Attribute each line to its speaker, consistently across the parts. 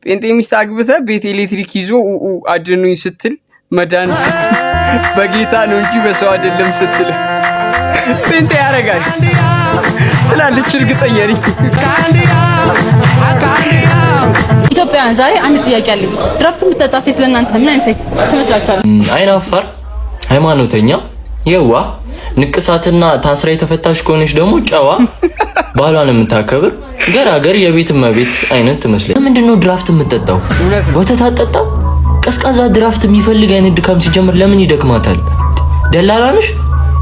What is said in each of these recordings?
Speaker 1: ጴንጤ ሚስት አግብተህ ቤት ኤሌክትሪክ ይዞ አድኑኝ ስትል መዳን በጌታ ነው እንጂ በሰው አይደለም ስትል ጴንጤ ያደርጋል ትላለች። እርግጠኛ ነኝ።
Speaker 2: ኢትዮጵያውያን ዛሬ አንድ ጥያቄ አለኝ። ድራፍት የምትጠጣ ሴት ለእናንተ ምን አይነት ሴት ትመስላችኋል?
Speaker 3: አይናፋር፣ ሃይማኖተኛ፣ የዋ ንቅሳትና ታስራ የተፈታሽ ከሆነች ደግሞ ጨዋ፣ ባሏን የምታከብር ገራገር የቤት እመቤት አይነት ትመስለኝ። ምንድነው ድራፍት የምትጠጣው? ወተት አትጠጣም? ቀዝቃዛ ድራፍት የሚፈልግ አይነት ድካም ሲጀምር ለምን ይደክማታል? ደላላ ነሽ?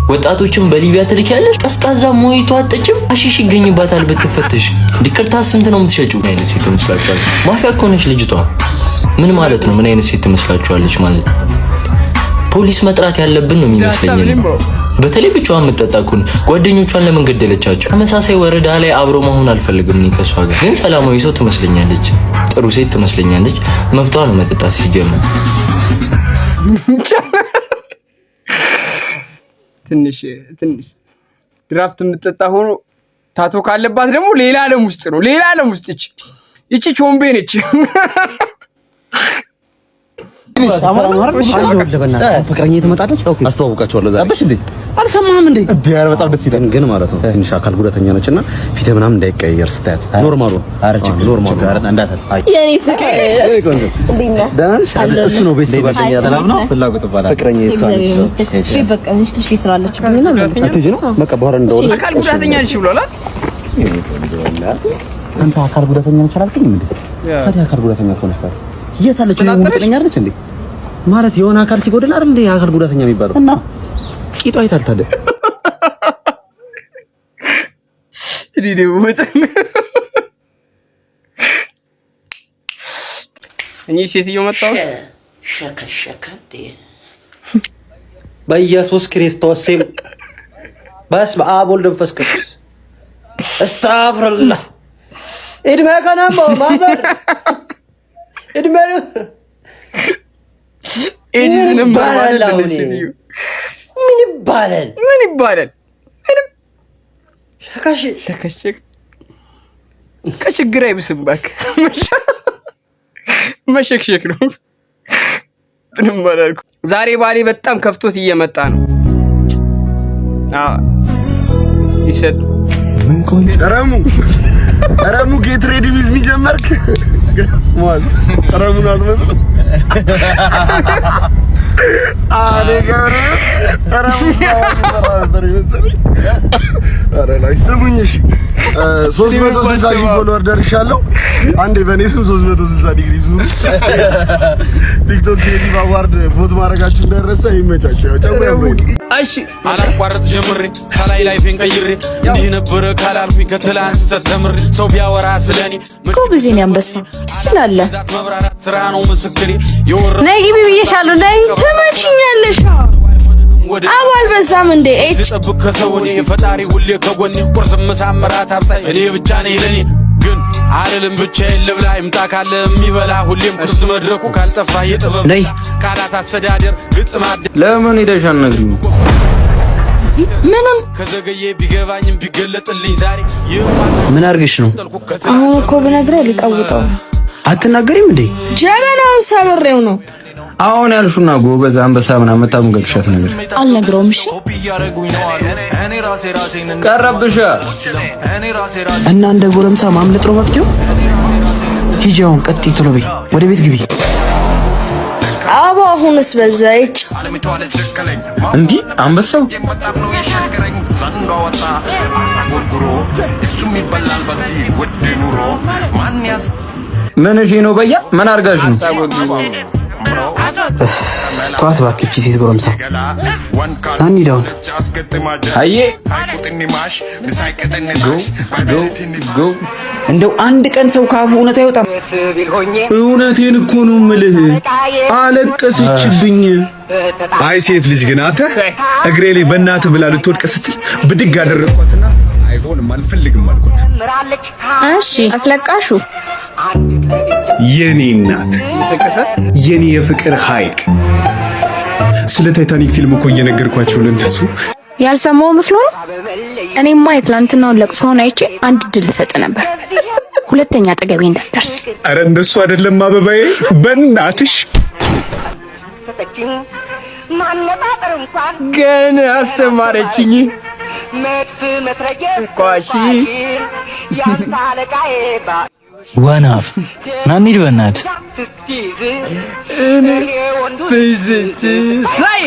Speaker 3: ወጣቶችን በሊቢያ ትልኪያለሽ? ቀዝቃዛ ሞይቶ አትጠጭም? አሽሽ ይገኝባታል ብትፈተሽ። ዲክርታ ስንት ነው የምትሸጪው? ምን አይነት ሴት ትመስላችኋል? ማፊያ እኮ ነች ልጅቷ። ምን ማለት ነው? ምን አይነት ሴት ትመስላችኋለች ማለት? ፖሊስ መጥራት ያለብን ነው የሚመስለኝ። በተለይ ብቻዋን የምትጠጣ ከሆነ ጓደኞቿን ለምን ገደለቻቸው? ተመሳሳይ ወረዳ ላይ አብሮ መሆን አልፈልግም እኔ ከሷ ጋር። ግን ሰላማዊ ሰው ትመስለኛለች፣ ጥሩ ሴት ትመስለኛለች። መብቷ ነው መጠጣት ሲጀምር።
Speaker 1: ትንሽ ድራፍት የምትጠጣ ሆኖ ታቶ ካለባት ደግሞ ሌላ ዓለም ውስጥ ነው። ሌላ ዓለም ውስጥ ይቺ ቾምቤ ነች።
Speaker 4: ፍቅረኛ ትመጣለች። አስተዋውቃቸዋለሁ ዛሬ። አበሽ እንዴ አልሰማህም እንዴ? ዲያር በጣም ደስ ይላል። ግን ማለት ነው ትንሽ አካል ጉዳተኛ ነችና ፊት ምናምን እንዳይቀየር ስታት ኖርማል ነው። አረች ኖርማል ጋር እንዳታሳይ የኔ ፍቅር ዳንሽ እሱ ነው ቤስት ጓደኛ ተላም ነው ፍላጎት ባላ ፍቅረኛ ይሳል። እሺ በቃ እንሽ ትሽ ይስራለች ግን ነው አትጂ ነው በቃ በኋላ እንደው
Speaker 1: አካል ጉዳተኛ ነች ብሏላ።
Speaker 4: አንተ አካል ጉዳተኛ ነች አላልከኝ እንዴ? ታዲያ አካል ጉዳተኛ ትሆነስታል የታለች ነው ሙጥለኛ አይደለች እንዴ? ማለት የሆነ አካል ሲጎድል አይደል እንዴ አካል ጉዳተኛ የሚባለው? እና ቂጧ አይታልታለ
Speaker 1: ዲዲውት እኔ ሴትዮ መጣው
Speaker 5: ሸከሸከቴ
Speaker 4: በኢየሱስ ክርስቶስ ስም በስመ አብ ወወልድ ወመንፈስ ቅዱስ አስታፍሩላህ እድሜ ከናሞ ማዘር እድሜ
Speaker 1: ኤዲስንም ባላል
Speaker 4: ምን ይባላል?
Speaker 1: ምንም
Speaker 4: ሸከሸክ
Speaker 1: ከችግር አይብስም እባክህ። መሸክሸክ ነው። ምንም ባላልኩ። ዛሬ ባሌ በጣም ከፍቶት እየመጣ ነው። ይሰጥ
Speaker 6: ረሙ ጌት ሬዲ ዊዝ ሚ ጀመርክ ማለት ረሙን አልመጣም አሬ ጋር ረሙ አረ ላይ ስሙኝሽ 360 ፎሎወር ደርሻለሁ። አንዴ በኔ ስም 360 ዲግሪ ዙሩ። ቲክቶክ ዴሊ አዋርድ ቮት ማድረጋችሁ እንደረሰ ይመቻችሁ። ያው ጨምሮ ያለው
Speaker 1: እሺ
Speaker 7: አላቋርጥ ጀምሬ ካላይ ላይፌን ቀይሬ እንዲህ ነበር ካላልኩኝ ከትላንት ተተምሬ ሰው ቢያወራ ስለኔ
Speaker 8: ኮብዜን ያንበሳ ትችላለህ።
Speaker 7: ስራ ነው ምስክሬ
Speaker 8: ነይ ግቢ ብዬሻለሁ። ነይ ትመጪኛለሽ። አባል በዛም እንደ
Speaker 7: ተጠብቅ ከሰውኔ ፈጣሪ ሁሌ ከጎኔ ቁርስ መሳመራት አብሳይ እኔ ብቻ ነኝ ለኔ ግን አይደለም ብቻዬን ልብላ ይምጣ ካለ የሚበላ ሁሌም ክፍት መድረኩ ካልጠፋ የጥበብ
Speaker 4: ነይ
Speaker 7: ቃላት አስተዳደር ግጥም
Speaker 4: ለምን ሄደሽ አልነግሪኝም?
Speaker 8: ምንም
Speaker 7: ከዘገየ ቢገባኝም ቢገለጥልኝ ዛሬ
Speaker 4: ምን አርገሽ ነው?
Speaker 8: አሁን እኮ ብነግረው ሊቀውጠው
Speaker 4: አትናገሪም እንዴ?
Speaker 8: ጀበናውን ሰብሬው ነው።
Speaker 4: አሁን ያልሹና ጎበዝ አንበሳ ምናምን መታሙገክሻት ነገር
Speaker 8: አልነግረውም። እሺ
Speaker 4: ቀረብሻ እና እንደ ጎረምሳ ማምለጥ ነው መፍትሄው። ሂጂ አሁን ቀጥይ፣ ቶሎ በይ፣ ወደ ቤት ግቢ።
Speaker 8: አባ አሁንስ በዛይች
Speaker 4: እንዴ አንበሳው ምን እሺ ነው በያ ምን አርጋሽ ነው? ተዋት እባክህ ሴት ጎረምሳ አንይዳውን አዬ ጎ እንደው አንድ ቀን ሰው ካፉ እውነት አይወጣም።
Speaker 6: እውነቴን እኮ ነው የምልህ። አለቀሰችብኝ። አይ ሴት ልጅ ግን አንተ እግሬ ላይ በእናትህ ብላ ልትወድቅ ስትል ብድግ አደረኳትና አይሆንም አልፈልግም አልኳት።
Speaker 8: እሺ አስለቃሹ
Speaker 6: የኔ እናት የኔ የፍቅር ሐይቅ ስለ ታይታኒክ ፊልም እኮ እየነገርኳቸው ለነሱ
Speaker 8: ያልሰማው መስሎ ነው። እኔማ የትላንትናውን ለቅሶውን አይቼ አንድ ድል ሰጥ ነበር፣ ሁለተኛ አጠገቤ እንዳትደርስ።
Speaker 9: አረ እንደሱ አይደለም አበባዬ፣ በእናትሽ
Speaker 1: ገና አስተማረችኝ። ኳሺ
Speaker 10: ዋና ናኒድ በእናት
Speaker 1: ሳይ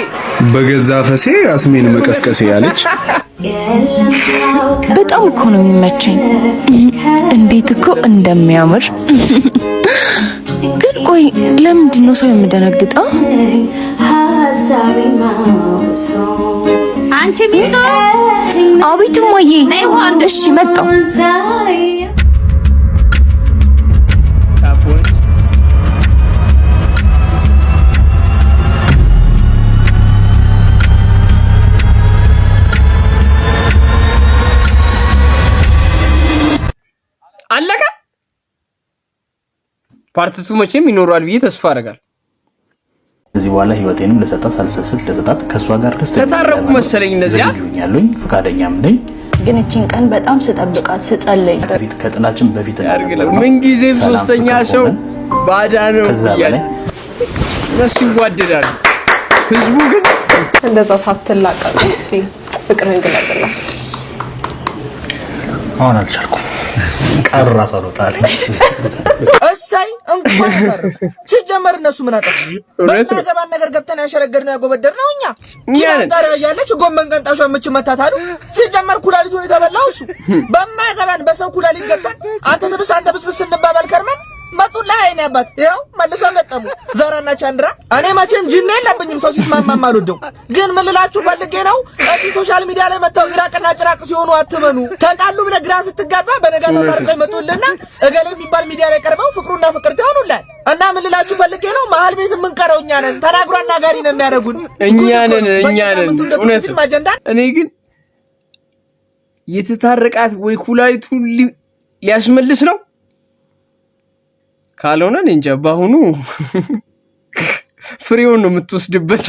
Speaker 9: በገዛ ፈሴ አስሜን መቀስቀሴ ያለች
Speaker 8: በጣም እኮ ነው የሚመቸኝ። እንዴት እኮ እንደሚያምር። ግን ቆይ ለምንድን ነው ሰው የምደነግጠው? አንቺ ቢቶ አቤት እማዬ። እሺ መጣሁ።
Speaker 1: አለቀ። ፓርቲቱ መቼም ይኖራል ብዬ ተስፋ አደርጋለሁ።
Speaker 11: ከዚህ በኋላ ህይወቴንም ለሰጣት ሳልሰስት ለሰጣት ከሷ ጋር ደስ
Speaker 1: ተታረቁ መሰለኝ። እነዚያ
Speaker 11: ያሉኝ ፍቃደኛም ነኝ።
Speaker 8: ግን እቺን ቀን በጣም ስጠብቃት ስጸልይ
Speaker 11: በፊት ከጥላችን በፊት
Speaker 1: ያርግለው። ምን ጊዜም ሶስተኛ ሰው ባዳ ነው ይላል። እነሱ ይዋደዳሉ። ህዝቡ ግን
Speaker 2: እንደዛው ሳትላቀቅ እስቲ ፍቅርን ግለጽላት።
Speaker 11: አሁን አልቻልኩም። ቀራ ሰሎታል።
Speaker 12: እሰይ እንኳን ቀረ። ሲጀመር እነሱ ምን አጠፉ? በማገባን ነገር ገብተን ያሸረገድነው ያጎበደርነው እኛ። ኪራንታሪ ያያለች ጎመን ቀንጣሿ የምትመታታሉ። ሲጀመር ኩላሊቱን የተበላው እሱ። በማገባን በሰው ኩላሊት ገብተን አንተ ትብስ እንባባል ከርመን መጡላ አይኔ አባት ይኸው መልሰው ገጠሙ። ዛራና ቻንድራ እኔ መቼም ጅን የለብኝም ሰው ሲስማማም አልወደው። ግን ምን ልላችሁ ፈልጌ ነው እዚህ ሶሻል ሚዲያ ላይ መጣው ኢራቅና ጭራቅ ሲሆኑ አትመኑ። ተጣሉ ብለህ ግራ ስትጋባ በነጋታው ታርቀው ይመጡልና እገሌ የሚባል ሚዲያ ላይ ቀርበው ፍቅሩና ፍቅርት ይሆኑላል። እና ምን ልላችሁ ፈልጌ ነው መሀል ቤት የምንቀረው እኛ ነን። ተናግሮ አናጋሪ ነው የሚያደርጉን እኛ ነን።
Speaker 1: እውነት እኔ ግን የተታረቃት ወይ ኩላሊቱን ሊያስመልስ ነው ካልሆነ እንጃ። ባሁኑ ፍሬውን ነው የምትወስድበት።